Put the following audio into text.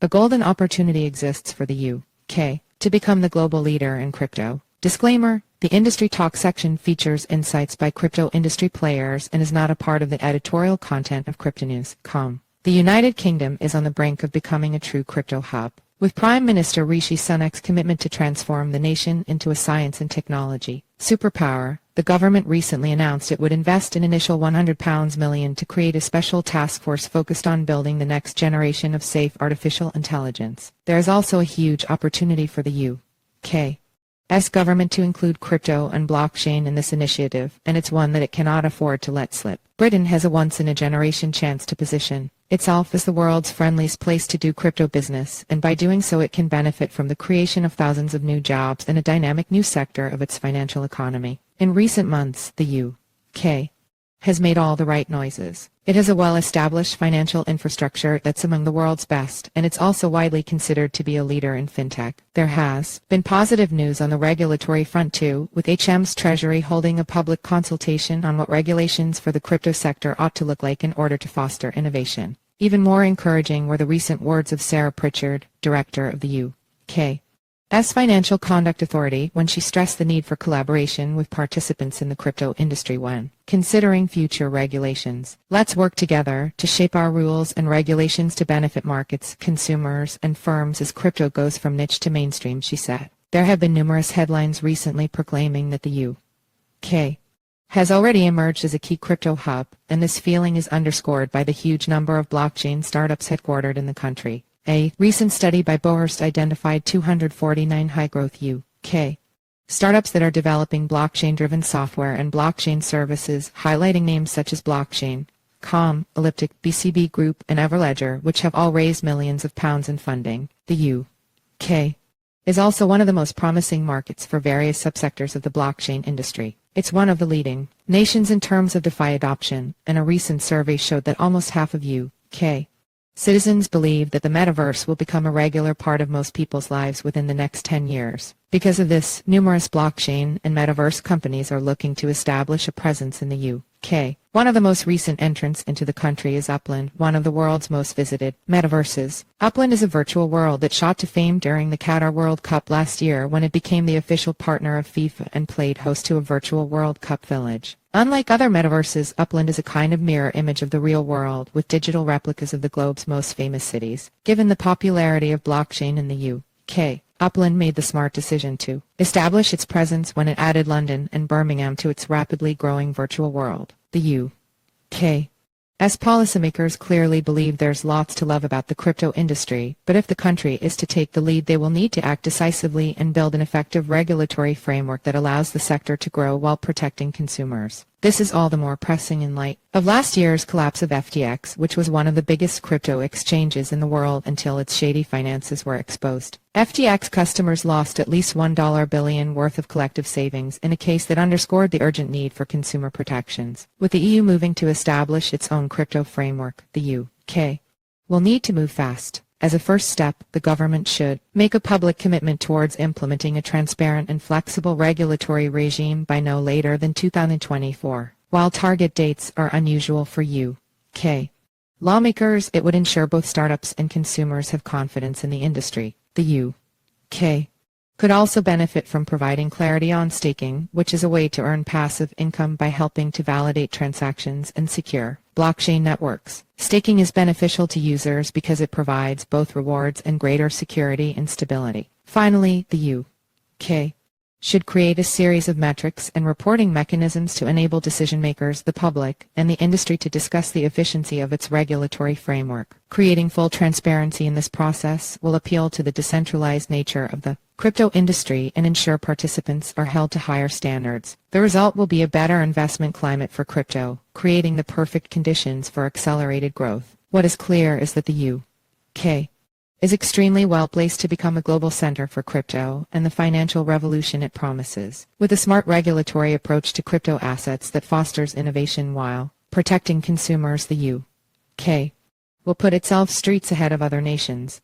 A golden opportunity exists for the UK to become the global leader in crypto. Disclaimer: the Industry Talk section features insights by crypto industry players and is not a part of the editorial content of cryptonews.com. The United Kingdom is on the brink of becoming a true crypto hub, with Prime Minister Rishi Sunak's commitment to transform the nation into a science and technology superpower. The government recently announced it would invest an initial £100 million to create a special task force focused on building the next generation of safe artificial intelligence. There is also a huge opportunity for the UK's government to include crypto and blockchain in this initiative, and it's one that it cannot afford to let slip. Britain has a once-in-a-generation chance to position itself as the world's friendliest place to do crypto business, and by doing so it can benefit from the creation of thousands of new jobs and a dynamic new sector of its financial economy. In recent months, the UK has made all the right noises. It has a well-established financial infrastructure that's among the world's best, and it's also widely considered to be a leader in fintech. There has been positive news on the regulatory front too, with HM's Treasury holding a public consultation on what regulations for the crypto sector ought to look like in order to foster innovation. Even more encouraging were the recent words of Sarah Pritchard, director of the UK's Financial Conduct Authority, when she stressed the need for collaboration with participants in the crypto industry when considering future regulations. Let's work together to shape our rules and regulations to benefit markets, consumers, and firms as crypto goes from niche to mainstream, she said. There have been numerous headlines recently proclaiming that the UK has already emerged as a key crypto hub, and this feeling is underscored by the huge number of blockchain startups headquartered in the country. A recent study by Bohurst identified 249 high-growth UK startups that are developing blockchain-driven software and blockchain services, highlighting names such as Blockchain.com, Elliptic, BCB Group, and Everledger, which have all raised millions of pounds in funding. The UK is also one of the most promising markets for various subsectors of the blockchain industry. It's one of the leading nations in terms of DeFi adoption, and a recent survey showed that almost half of UK citizens believe that the metaverse will become a regular part of most people's lives within the next 10 years. Because of this, numerous blockchain and metaverse companies are looking to establish a presence in the UK. One of the most recent entrants into the country is Upland, one of the world's most visited metaverses. Upland is a virtual world that shot to fame during the Qatar World Cup last year when it became the official partner of FIFA and played host to a virtual World Cup village. Unlike other metaverses, Upland is a kind of mirror image of the real world, with digital replicas of the globe's most famous cities. Given the popularity of blockchain in the UK, Upland made the smart decision to establish its presence when it added London and Birmingham to its rapidly growing virtual world. The UK's policymakers clearly believe there's lots to love about the crypto industry, but if the country is to take the lead, they will need to act decisively and build an effective regulatory framework that allows the sector to grow while protecting consumers. This is all the more pressing in light of last year's collapse of FTX, which was one of the biggest crypto exchanges in the world until its shady finances were exposed. FTX customers lost at least $1 billion worth of collective savings in a case that underscored the urgent need for consumer protections. With the EU moving to establish its own crypto framework, the UK will need to move fast. As a first step, the government should make a public commitment towards implementing a transparent and flexible regulatory regime by no later than 2024. While target dates are unusual for UK lawmakers, it would ensure both startups and consumers have confidence in the industry. The UK could also benefit from providing clarity on staking, which is a way to earn passive income by helping to validate transactions and secure blockchain networks. Staking is beneficial to users because it provides both rewards and greater security and stability. Finally, the UK should create a series of metrics and reporting mechanisms to enable decision-makers, the public, and the industry to discuss the efficiency of its regulatory framework. Creating full transparency in this process will appeal to the decentralized nature of the crypto industry and ensure participants are held to higher standards. The result will be a better investment climate for crypto, creating the perfect conditions for accelerated growth. What is clear is that the UK is extremely well placed to become a global center for crypto and the financial revolution it promises. With a smart regulatory approach to crypto assets that fosters innovation while protecting consumers, the UK will put itself streets ahead of other nations.